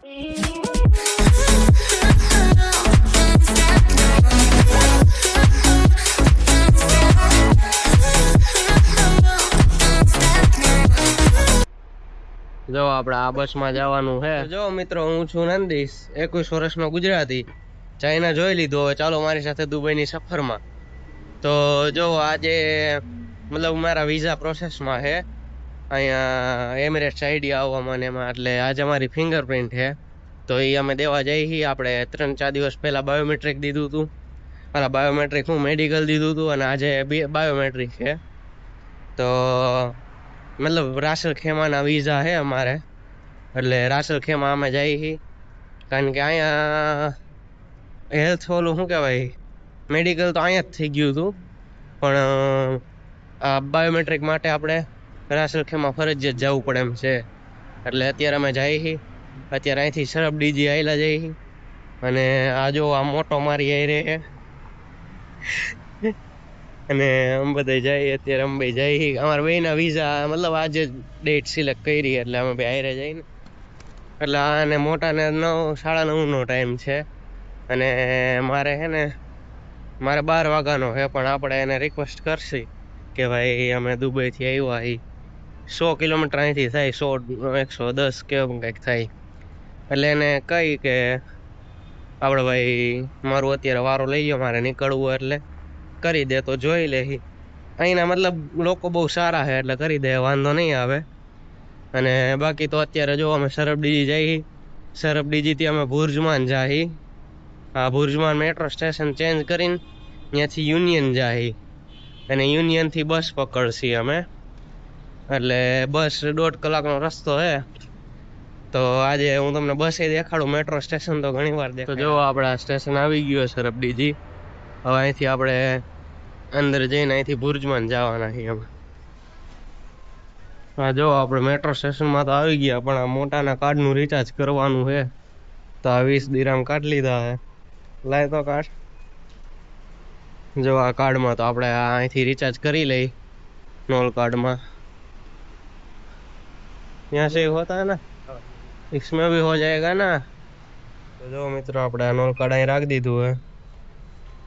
જો આપણે આ બસમાં જવાનું છે. જો મિત્રો, હું છું નંદીશ, 21 વર્ષનો ગુજરાતી. ચાઇના જોઈ લીધું, હવે ચાલો મારી સાથે દુબઈની સફરમાં. તો જો આજે મતલબ મારા વિઝા પ્રોસેસમાં છે અહીંયા એમિરેટ્સ આઈડી આવવામાં ને એમાં, એટલે આજે અમારી ફિંગરપ્રિન્ટ છે. તો એ અમે દેવા જઈએ છીએ. આપણે 3-4 દિવસ પહેલાં બાયોમેટ્રિક દીધું હતું. બાયોમેટ્રિક હું મેડિકલ દીધું હતું, અને આજે બાયોમેટ્રિક છે. તો મતલબ રાસલ ખેમાના વિઝા છે અમારે, એટલે રાસલ ખેમા અમે જઈએ છીએ. કારણ કે અહીંયા હેલ્થ ઓલું શું કહેવાય, મેડિકલ તો અહીંયા જ થઈ ગયું હતું, પણ આ બાયોમેટ્રિક માટે આપણે રાસલ ખેમા ફરજિયાત જવું પડે એમ છે. એટલે અત્યારે અમે જઈએ છીએ. અત્યારે અહીંથી શરફ ડીજી આવેલા જઈએ છીએ, અને આ જો આ મોટો મારી આવી રહે અને અમે બધા જઈએ. અત્યારે અમે બે જઈએ. અમારા બેના વિઝા મતલબ આજે ડેટ સિલેક્ટ કરી, એટલે અમે બે આયરે જઈએ ને. એટલે આને મોટાને 9:30નો ટાઈમ છે, અને મારે છે ને 12 વાગ્યાનો છે. પણ આપણે એને રિક્વેસ્ટ કરશી કે ભાઈ અમે દુબઈથી આવ્યા એ 100 કિલોમીટર અહીંથી થાય, 110 કેવું કંઈક થાય. એટલે એને કહી કે આપણે ભાઈ મારું અત્યારે વારો લઈ ગયો, મારે નીકળવું, એટલે કરી દે તો જોઈ લે. અહીંના મતલબ લોકો બહુ સારા છે, એટલે કરી દે, વાંધો નહીં આવે. અને બાકી તો અત્યારે જો અમે શરફ ડીજી જઈએ. શરફ ડીજીથી અમે ભુર્જમાન જઈએ. આ ભુર્જમાન મેટ્રો સ્ટેશન ચેન્જ કરીને ત્યાંથી યુનિયન જઈએ, અને યુનિયનથી બસ પકડશી અમે. એટલે બસ 1.5 કલાકનો રસ્તો છે. તો આજે હું તમને બસે દેખાડું. મેટ્રો સ્ટેશન તો ઘણી વાર દેખાડું. તો જો આપણે આ સ્ટેશન આવી ગયું શરફ ડીજી. હવે અહીંથી આપણે અંદર જઈને અહીંથી ભુર્જમાન જવાના છીએ અમે. હા જો આપણે મેટ્રો સ્ટેશનમાં તો આવી ગયા, પણ આ મોટાના કાર્ડનું રિચાર્જ કરવાનું છે. તો આ 20 દિરામ કાઢ લીધા છે. લાય તો કાર્ડ. જો આ કાર્ડમાં તો આપણે અહીંથી રિચાર્જ કરી લઈ, નોલ કાર્ડમાં. यहाँ से होता है ना, इसमें भी हो जाएगा ना. તો જો મિત્રો, આપણે આ નોલ કાર્ડ અહીં રાખી દીધું છે.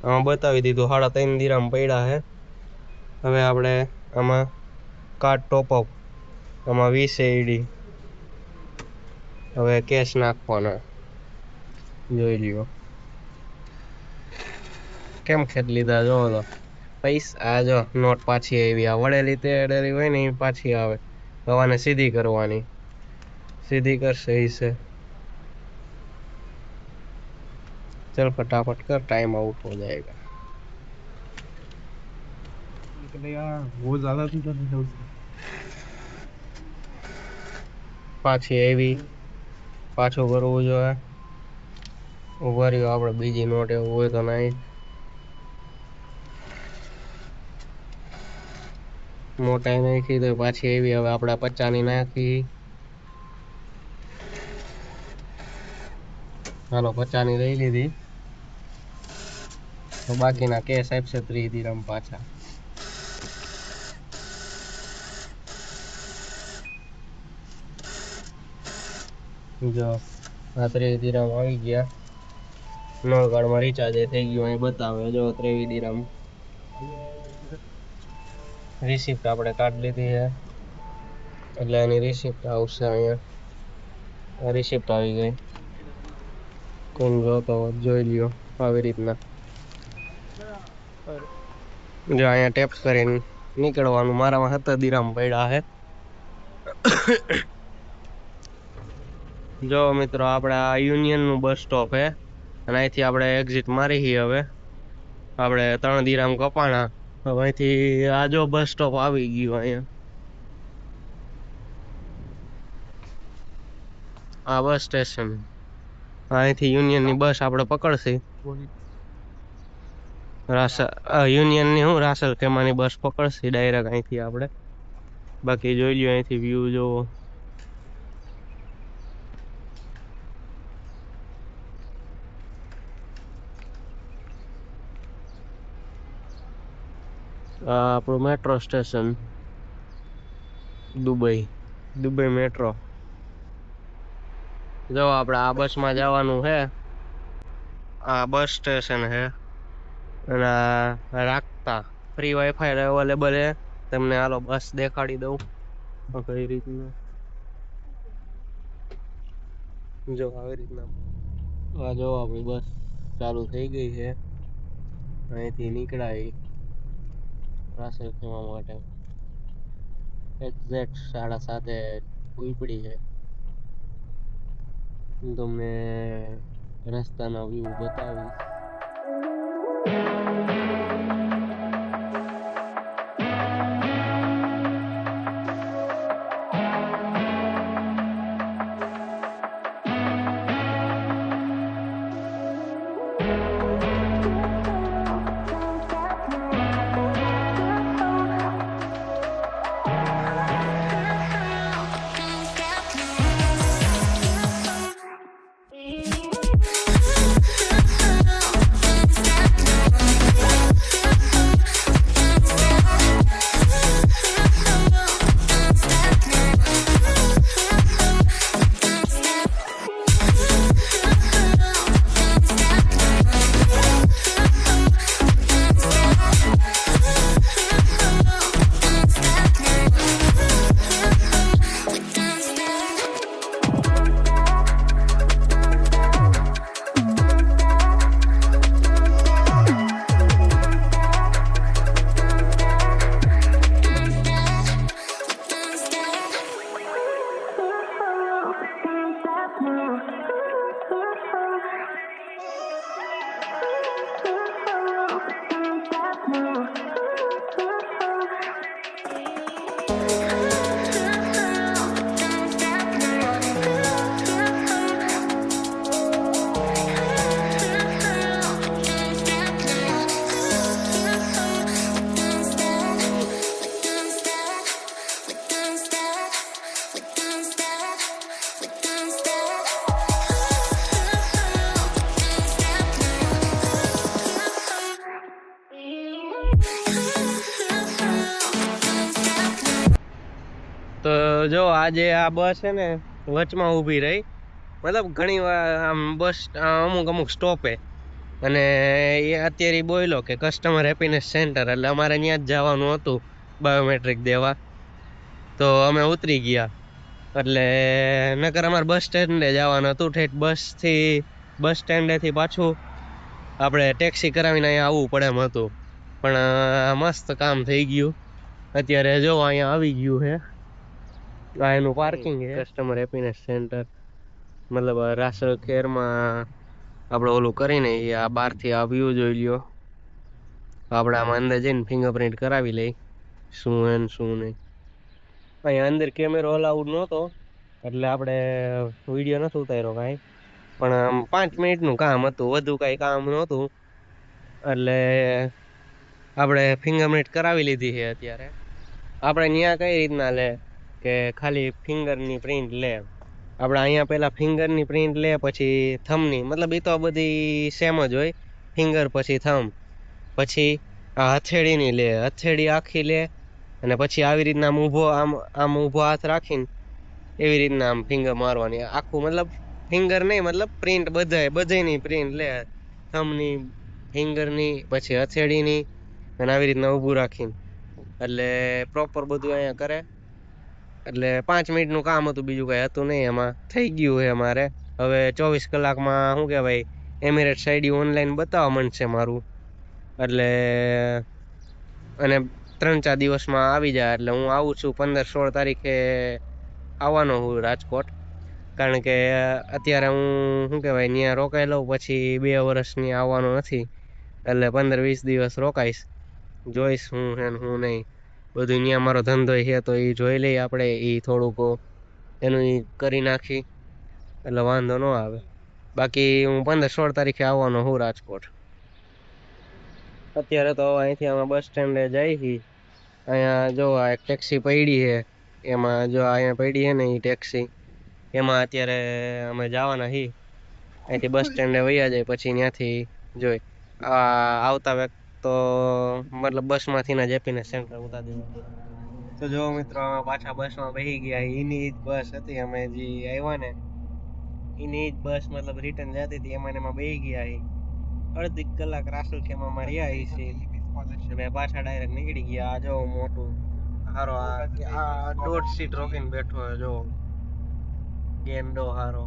આમાં બતાવી દીધું 3.5 દિરામ પડ્યા છે. હવે આપણે આમાં કાર્ડ ટોપઅપ, આમાં 20 AED. હવે કેશ નાખવાના, જોઈ લ્યો. કેમ ખેત લીધા જો તો પૈસા. આ જો નોટ પાછી આવી. આ વળેલી તેડેલી હોય ને એ પાછી આવે. હવાને સીધી કરવાની, સીધી કરશે એ છે. चल फटाफट कर, टाइम आउट हो जाएगा. वो ज्यादा પાછી આવી, પાછું કરવું જોઈએ. ઉભા રહ્યો, આપણે બીજી નોટ એવું હોય તો નહીં. મોટાઈ નાખી તો પાછી આવી. હવે આપણે 50ની નાખી. હાલો, 50ની લઈ લીધી. તો બાકીના કેશ આપશે 30 દિરહમ પાછા. જો આ 30 દિરહમ આવી ગયા. નળ કાર્ડમાં રિચાર્જ થઈ ગયું, અહીં બતાવે જો 23 દિરહમ. રિસિપ્ટ આપણે કાઢી લીધી છે, એટલે એની રિસિપ્ટ આવશે અહીંયા. રિસિપ્ટ આવી ગઈ. કોણ જોતો જોઈ લ્યો આવી રીતના. જો અહીંયા ટેપ કરીને નીકળવાનું. મારામાં 17 દિરહમ પડ્યા છે. જો મિત્રો, આપણે આ યુનિયનનું બસ સ્ટોપ છે, અને અહીંથી આપણે એક્ઝિટ મારી છીએ. હવે આપણે 3 દિરહમ કપાણા. હવે અહીંથી આ જો બસ સ્ટોપ આવી ગયું. અહીંયા આ બસ સ્ટેશન. અહીંથી યુનિયનની બસ આપણે પકડશી. યુનિયનની હું રાસલ ખેમાની બસ પકડશી ડાયરેક્ટ અહીંથી આપણે. બાકી જોઈ લ્યો અહીંથી વ્યૂ જોવો. આપણું મેટ્રો સ્ટેશન દુબઈ મેટ્રો. જો આપણે આ બસમાં જવાનું છે, આ બસ સ્ટેશન છે અને રાખતા ફ્રી વાઈફાઈ અવેલેબલ છે. તમને હાલો બસ દેખાડી દઉં કઈ રીતનું. જો આવી રીતના આ જો આપણી બસ ચાલુ થઈ ગઈ છે. અહીંથી નીકળાય રાસેલ ખેવા માટે એક્ઝેક્ટ 7:30 ઉપડી છે. હું તમને રસ્તાના વ્યૂ બતાવીશ. તો જો આજે આ બસ છે ને વચમાં ઊભી રહી, મતલબ ઘણી વાર આમ બસ અમુક સ્ટોપે, અને એ અત્યારે બોલ્યો કે કસ્ટમર હેપીનેસ સેન્ટર, એટલે અમારે ત્યાં જ જવાનું હતું બાયોમેટ્રિક દેવા. તો અમે ઉતરી ગયા, એટલે નકર અમારે બસ સ્ટેન્ડે જવાનું હતું. ઠેઠ બસ સ્ટેન્ડેથી પાછું આપણે ટેક્સી કરાવીને અહીંયા આવવું પડે એમ હતું. પણ મસ્ત કામ થઈ ગયું. અત્યારે જો અહીંયા આવી ગયું છે, આ એનું પાર્કિંગ છે, કસ્ટમર હેપીનેસ સેન્ટર. મતલબ રાસલ ખેરમાં આપણે ઓલું કરીને આ બહારથી આ વ્યૂ જોઈ લ્યો. આપણે આમાં અંદર જઈને ફિંગરપ્રિન્ટ કરાવી લઈ શું હે ને શું નહીં. અહીંયા અંદર કેમેરો અલાઉડ નહોતો, એટલે આપણે વિડીયો નથી ઉતાર્યો કાંઈ. પણ 5 મિનિટનું કામ હતું, વધુ કાંઈ કામ નહોતું, એટલે આપણે ફિંગરપ્રિન્ટ કરાવી લીધી છે. અત્યારે આપણે ત્યાં કઈ રીતના લે કે ખાલી ફિંગરની પ્રિન્ટ લે. આપણે અહીંયા પહેલાં ફિંગરની પ્રિન્ટ લે, પછી થંબની, મતલબ એ તો બધી સેમ જ હોય. ફિંગર પછી થંબ, પછી આ હથેળીની લે, હથેળી આખી લે, અને પછી આવી રીતના આમ ઊભો હાથ રાખીને એવી રીતના આમ ફિંગર મારવાની આખું. મતલબ ફિંગર નહીં, મતલબ પ્રિન્ટ બધાની પ્રિન્ટ લે, થંબની, ફિંગરની, પછી હથેળીની, અને આવી રીતના ઊભું રાખીને, એટલે પ્રોપર બધું અહીંયા કરે. એટલે 5 મિનિટનું કામ હતું, બીજું કાંઈ હતું નહીં. એમાં થઈ ગયું છે અમારે. હવે 24 કલાકમાં શું કહેવાય, એમિરેટ્સ આઈડી ઓનલાઈન બતાવવા માંડશે મારું, એટલે અને 3-4 દિવસમાં આવી જાય. એટલે હું આવું છું 15-16 તારીખે આવવાનો હું રાજકોટ, કારણ કે અત્યારે હું શું કહેવાય ત્યાં રોકાઈ લઉં, પછી 2 વર્ષની આવવાનો નથી, એટલે 15-20 દિવસ રોકાઈશ. જોઈશ હું છે ને હું નહીં, બધું ત્યાં મારો ધંધો છે તો એ જોઈ લઈએ આપણે. એ થોડુંક એનું કરી નાખી એટલે વાંધો ન આવે. બાકી હું 15-16 તારીખે આવવાનો હું રાજકોટ. અત્યારે તો અહીંથી અમે બસ સ્ટેન્ડે જઈ છીએ. અહીંયા જો આ એક ટેક્સી પડી છે, એમાં જો અહીંયા પડી છે ને એ ટેક્સી, એમાં અત્યારે અમે જવાના છીએ. અહીંથી બસ સ્ટેન્ડે વયા જાય, પછી ત્યાંથી જોઈ આવતા વ્યક્તિ તો મતલબ બસમાંથી ને જ હેપીનેસ સેન્ટર ઉતારી દેવાનું. તો જો મિત્રો અમે પાછા બસમાં બેસી ગયા. એની જ બસ હતી, અમે જે આવ્યા ને એની જ બસ મતલબ રિટર્ન જતી હતી એમાં ને એમાં બેસી ગયા એ અડધી કલાક રાસલ ખેમામાં રહ્યા છે અને પાછા ડાયરેક્ટ નીકળી ગયા. આ જો મોટું હારો આ 1.5 સીટ રોકીને બેઠો જો ગેંડો હારો.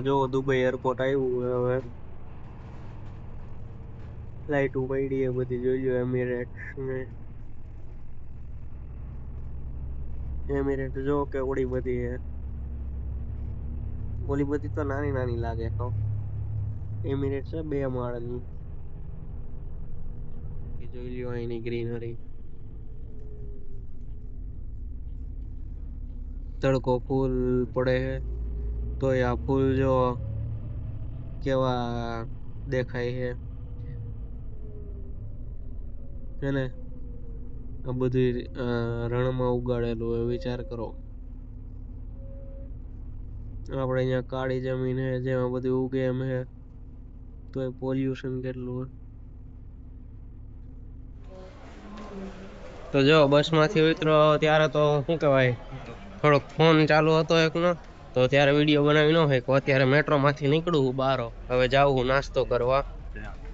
જો દુબઈ એરપોર્ટ આવ્યું હવે ફ્લાઇટ પડી એ બધી જોઈજો. એમિરેટ જો કે ઓડી બધી હે. ઓલી બધી તો નાની નાની લાગે તો એમિરેટ છે 2 માળની. જોઈ લ્યો અહીંની ગ્રીનરી. તડકો ફૂલ પડે છે તો આ ફૂલ જો કેવા દેખાય છે ને આ બધું રણમાં ઉગાડેલું હોય. વિચાર કરો આપણે અહીંયા કાળી જમીન છે જેમાં બધું ઉગે એમ છે તો એ પોલ્યુશન કેટલું હોય. તો જો બસમાંથી ઉતરો ત્યારે તો શું કહેવાય થોડોક ફોન ચાલુ હતો એકનો તો ત્યારે વિડીયો બનાવી ન હોય. અત્યારે મેટ્રોમાંથી નીકળું બહાર હવે જાવું નાસ્તો કરવા.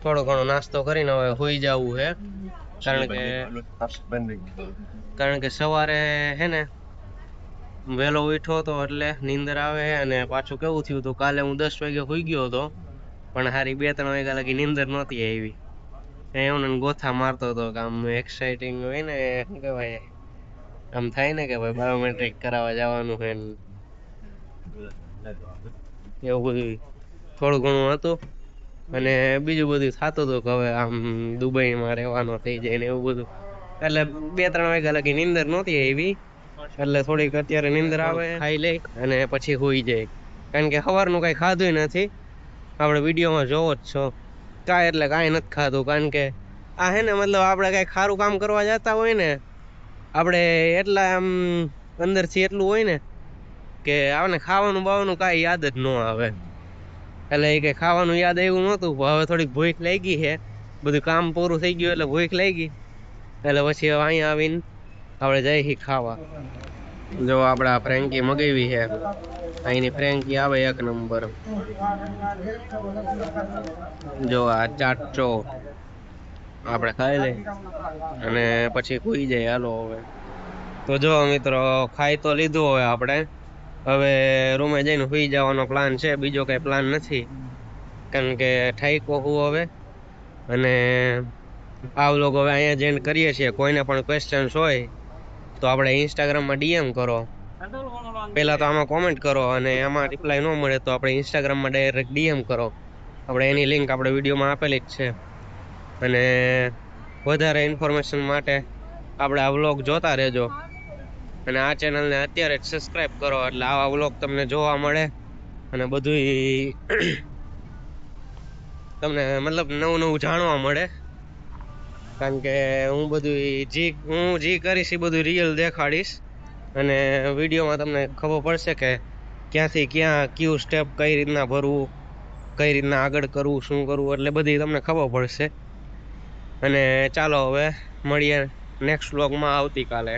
થોડો ઘણો નાસ્તો કરીને હવે હોઈ જવું છે કારણ કે સવારે હે ને વહેલો ઉઠ્યો હતો એટલે નીંદર આવે. અને પાછું કેવું થયું હતું કાલે હું 10 વાગે હોઈ ગયો હતો પણ હારી 2-3 વાગ્યા લગી નીંદર નહોતી આવી. એમને ગોથા મારતો હતો કે આમ એક્સાઇટિંગ હોય ને શું કહેવાય આમ થાય ને કે ભાઈ બાયોમેટ્રિક કરાવવા જવાનું છે એવું બધું થોડું ઘણું હતું. અને બીજું બધું થતું હતું કે હવે આમ દુબઈમાં રહેવાનો થઈ જાય ને એવું બધું. એટલે 2-3 વાગ્યા લગી નીંદર નહોતી આવી એટલે થોડીક અત્યારે નીંદર આવે ખાઈ લઈ અને પછી હોઈ જાય. કારણ કે સવારનું કાંઈ ખાધું નથી. આપણે વિડીયોમાં જોવો જ છો કાંઈ એટલે કાંઈ નથી ખાધું. કારણ કે આ હે ને મતલબ આપણે કાંઈ ખારું કામ કરવા જતા હોય ને આપણે એટલા આમ અંદરથી એટલું હોય ને કે આપણે ખાવાનું બાવાનું કાંઈ યાદ જ ન આવે. એટલે એ કંઈ ખાવાનું યાદ આવ્યું નહોતું. હવે થોડીક ભૂખ લાગી છે. બધું કામ પૂરું થઈ ગયું એટલે ભૂખ લાગી એટલે પછી હવે અહીંયા આવીને આપણે જઈએ ખાવા. જો આપણે આ ફ્રેન્કી મગાવી છે. અહીંની ફ્રેન્કી આવે 1 નંબર. જો આ ચાટચો આપણે ખાઈ લઈ અને પછી સૂઈ જાય. હાલો હવે તો જો મિત્રો ખાઈ તો લીધું હવે આપણે હવે રૂમે જઈને સૂઈ જવાનો પ્લાન છે. બીજો કાંઈ પ્લાન નથી કારણ કે ઠાઈકો હું હવે. અને આ વ્લોગ હવે અહીંયા જ એન્ડ કરીએ છીએ. કોઈને પણ ક્વેશ્ચન્સ હોય તો આપણે ઇન્સ્ટાગ્રામમાં DM કરો. પહેલાં તો આમાં કોમેન્ટ કરો અને એમાં રિપ્લાય ન મળે તો આપણે ઇન્સ્ટાગ્રામમાં ડાયરેક્ટ DM કરો. આપણે એની લિંક આપણે વિડીયોમાં આપેલી જ છે. અને વધારે ઇન્ફોર્મેશન માટે આપણે આ વ્લોગ જોતા રહેજો અને આ ચેનલને અત્યારે જ સબસ્ક્રાઈબ કરો એટલે આવા વ્લોગ તમને જોવા મળે અને બધું તમને મતલબ નવું જાણવા મળે. કારણ કે હું જે કરીશ એ બધું રિયલ દેખાડીશ અને વિડીયોમાં તમને ખબર પડશે કે ક્યાંથી ક્યાં કયું સ્ટેપ કઈ રીતના ભરવું, કઈ રીતના આગળ કરવું, શું કરવું એટલે બધી તમને ખબર પડશે. અને ચાલો હવે મળીએ નેક્સ્ટ વ્લોગમાં આવતીકાલે.